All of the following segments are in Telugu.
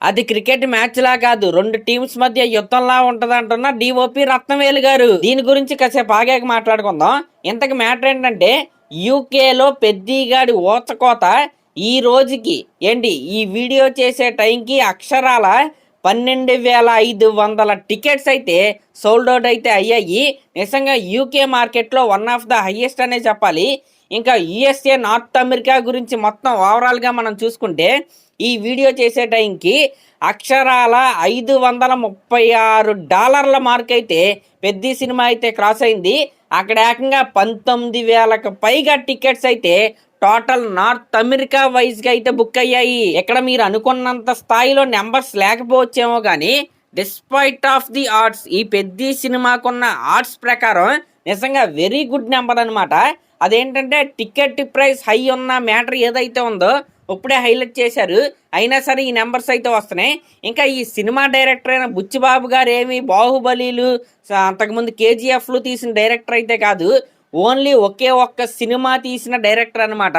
అది క్రికెట్ మ్యాచ్ లా కాదు, రెండు టీమ్స్ మధ్య యుద్ధంలా ఉంటది అంటున్న డిఓపి రత్నవేలు గారు. దీని గురించి కాసేపు ఆగాక మాట్లాడుకుందాం. ఇంతకు మ్యాటర్ ఏంటంటే యూకేలో పెద్దిగాడి ఓచకోత ఈ రోజుకి ఏంటి ఈ వీడియో చేసే టైంకి అక్షరాల 12,500 టికెట్స్ అయితే సోల్డ్ అవుట్ అయితే అయ్యాయి. నిజంగా యూకే మార్కెట్లో వన్ ఆఫ్ ద హైయెస్ట్ అనే చెప్పాలి. ఇంకా యుఎస్ఏ, నార్త్ అమెరికా గురించి మొత్తం ఓవరాల్గా మనం చూసుకుంటే ఈ వీడియో చేసే టైంకి అక్షరాల $536 మార్క్ అయితే పెద్ద సినిమా అయితే క్రాస్ అయింది. అక్కడ ఏకంగా 19,000కు పైగా టికెట్స్ అయితే టోటల్ నార్త్ అమెరికా వైజ్గా అయితే బుక్ అయ్యాయి. ఇక్కడ మీరు అనుకున్నంత స్థాయిలో నెంబర్స్ లేకపోవచ్చేమో కానీ డిస్పైట్ ఆఫ్ ది ఆర్ట్స్ ఈ పెద్ద సినిమాకున్న ఆర్ట్స్ ప్రకారం నిజంగా వెరీ గుడ్ నెంబర్ అనమాట. అదేంటంటే టికెట్ ప్రైస్ హై ఉన్న మ్యాటర్ ఏదైతే ఉందో ఇప్పుడే హైలైట్ చేశారు. అయినా సరే ఈ నెంబర్స్ అయితే వస్తున్నాయి. ఇంకా ఈ సినిమా డైరెక్టర్ అయిన బుచ్చిబాబు గారు ఏమి బాహుబలిలు అంతకుముందు కేజీఎఫ్లు తీసిన డైరెక్టర్ అయితే కాదు, ఓన్లీ ఒకే ఒక్క సినిమా తీసిన డైరెక్టర్ అనమాట.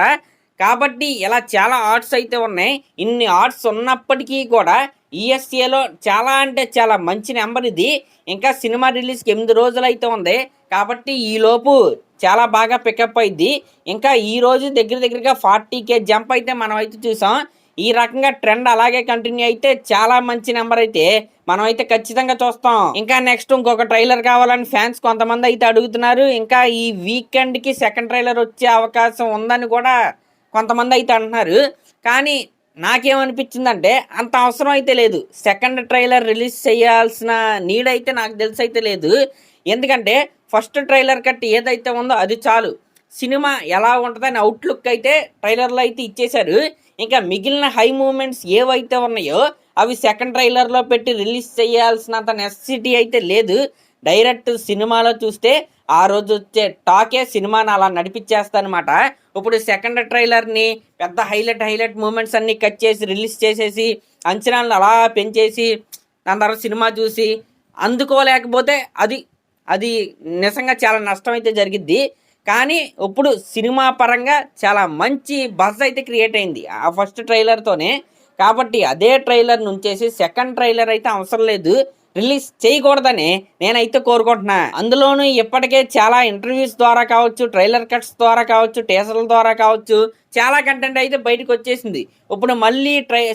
కాబట్టి ఇలా చాలా ఆర్ట్స్ అయితే ఉన్నాయి. ఇన్ని ఆర్ట్స్ ఉన్నప్పటికీ కూడా యుఎస్ఏలో చాలా అంటే చాలా మంచి నెంబర్ ఇది. ఇంకా సినిమా రిలీజ్కి 8 రోజులు అయితే ఉంది కాబట్టి ఈలోపు చాలా బాగా పికప్ అయింది. ఇంకా ఈరోజు దగ్గరగా 40K జంప్ అయితే మనం అయితే చూసాం. ఈ రకంగా ట్రెండ్ అలాగే కంటిన్యూ అయితే చాలా మంచి నెంబర్ అయితే మనం అయితే ఖచ్చితంగా చూస్తాం. ఇంకా నెక్స్ట్ ఇంకొక ట్రైలర్ కావాలని ఫ్యాన్స్ కొంతమంది అయితే అడుగుతున్నారు. ఇంకా ఈ వీకెండ్కి సెకండ్ ట్రైలర్ వచ్చే అవకాశం ఉందని కూడా కొంతమంది అయితే అంటున్నారు. కానీ నాకేమనిపించిందంటే అంత అవసరం అయితే లేదు. సెకండ్ ట్రైలర్ రిలీజ్ చేయాల్సిన నీడ్ అయితే నాకు తెలిసి అయితే లేదు. ఎందుకంటే ఫస్ట్ ట్రైలర్ కట్ ఏదైతే ఉందో అది చాలు. సినిమా ఎలా ఉంటుందని అవుట్లుక్ అయితే ట్రైలర్లో అయితే ఇచ్చేశారు. ఇంకా మిగిలిన హై మూమెంట్స్ ఏవైతే ఉన్నాయో అవి సెకండ్ ట్రైలర్లో పెట్టి రిలీజ్ చేయాల్సినంత నెసెసిటీ అయితే లేదు. డైరెక్ట్ సినిమాలో చూస్తే ఆ రోజు వచ్చే టాకే సినిమాని అలా నడిపించేస్తానమాట. ఇప్పుడు సెకండ్ ట్రైలర్ని పెద్ద హైలైట్ మూమెంట్స్ అన్నీ కట్ చేసి రిలీజ్ చేసేసి అంచనాలను అలా పెంచేసి దాని తర్వాత సినిమా చూసి అందుకోలేకపోతే అది నిజంగా చాలా నష్టం అయితే జరిగిద్ది. కానీ ఇప్పుడు సినిమా పరంగా చాలా మంచి బజ్ అయితే క్రియేట్ అయింది ఆ ఫస్ట్ ట్రైలర్తోనే. కాబట్టి అదే ట్రైలర్ నుంచేసి సెకండ్ ట్రైలర్ అయితే అవసరం లేదు, రిలీజ్ చేయకూడదని నేనైతే కోరుకుంటున్నా. అందులోనూ ఇప్పటికే చాలా ఇంటర్వ్యూస్ ద్వారా కావచ్చు, ట్రైలర్ కట్స్ ద్వారా కావచ్చు, టీజర్ల ద్వారా కావచ్చు చాలా కంటెంట్ అయితే బయటకు వచ్చేసింది. ఇప్పుడు మళ్ళీ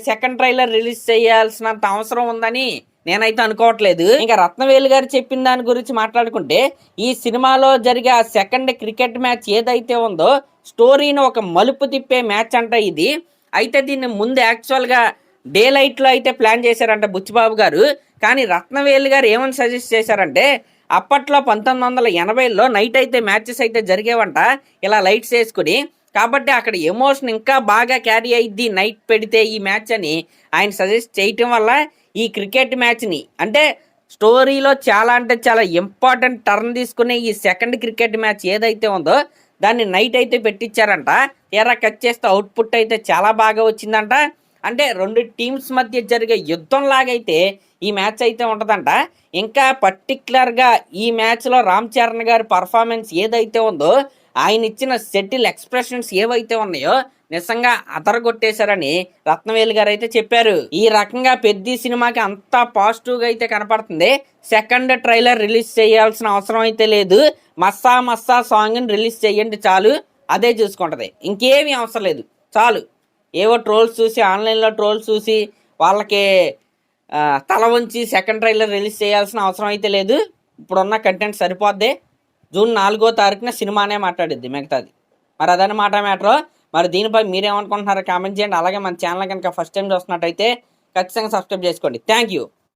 సెకండ్ ట్రైలర్ రిలీజ్ చేయాల్సినంత అవసరం ఉందని నేనైతే అనుకోవట్లేదు. ఇంకా రత్నవేలు గారు చెప్పిన దాని గురించి మాట్లాడుకుంటే ఈ సినిమాలో జరిగే సెకండ్ క్రికెట్ మ్యాచ్ ఏదైతే ఉందో స్టోరీని ఒక మలుపు తిప్పే మ్యాచ్ అంట ఇది. అయితే దీన్ని ముందు యాక్చువల్గా డే లైట్లో అయితే ప్లాన్ చేశారంట బుచ్చిబాబు గారు. కానీ రత్నవేలు గారు ఏమని సజెస్ట్ చేశారంటే అప్పట్లో 1980లో నైట్ అయితే మ్యాచెస్ అయితే జరిగేవంట ఇలా లైట్స్ వేసుకుని. కాబట్టి అక్కడ ఎమోషన్ ఇంకా బాగా క్యారీ అయ్యిద్ది నైట్ పెడితే ఈ మ్యాచ్ అని ఆయన సజెస్ట్ చేయటం వల్ల ఈ క్రికెట్ మ్యాచ్ని అంటే స్టోరీలో చాలా అంటే చాలా ఇంపార్టెంట్ టర్న్ తీసుకునే ఈ సెకండ్ క్రికెట్ మ్యాచ్ ఏదైతే ఉందో దాన్ని నైట్ అయితే పెట్టించారంట. ఎర్ర కట్ చేస్తే అవుట్పుట్ అయితే చాలా బాగా వచ్చిందంట. అంటే రెండు టీమ్స్ మధ్య జరిగే యుద్ధం లాగైతే ఈ మ్యాచ్ అయితే ఉంటుందంట. ఇంకా పర్టికులర్గా ఈ మ్యాచ్లో రామ్ చరణ్ గారి పర్ఫార్మెన్స్ ఏదైతే ఉందో ఆయన ఇచ్చిన సెటిల్ ఎక్స్ప్రెషన్స్ ఏవైతే ఉన్నాయో నిజంగా అదరగొట్టేశారని రత్నవేలు గారు అయితే చెప్పారు. ఈ రకంగా పెద్ద సినిమాకి అంతా పాజిటివ్గా అయితే కనపడుతుంది. సెకండ్ ట్రైలర్ రిలీజ్ చేయాల్సిన అవసరం అయితే లేదు. మస్సా సాంగ్ని రిలీజ్ చేయండి చాలు, అదే చూసుకుంటుంది. ఇంకేమీ అవసరం లేదు, చాలు. ఏవో ట్రోల్స్ చూసి ఆన్లైన్లో ట్రోల్స్ చూసి వాళ్ళకి తల వంచి సెకండ్ ట్రైలర్ రిలీజ్ చేయాల్సిన అవసరం అయితే లేదు. ఇప్పుడున్న కంటెంట్ సరిపోద్ది. జూన్ 4వ తారీఖున సినిమానే మాట్లాడిద్ది మిగతాది. మరి అదని మ్యాటర్. మరి దీనిపై మీరేమనుకుంటున్నారో కామెంట్ చేయండి. అలాగే మన ఛానల్ కనుక ఫస్ట్ టైం చూస్తున్నట్టయితే ఖచ్చితంగా సబ్స్క్రైబ్ చేసుకోండి. Thank you.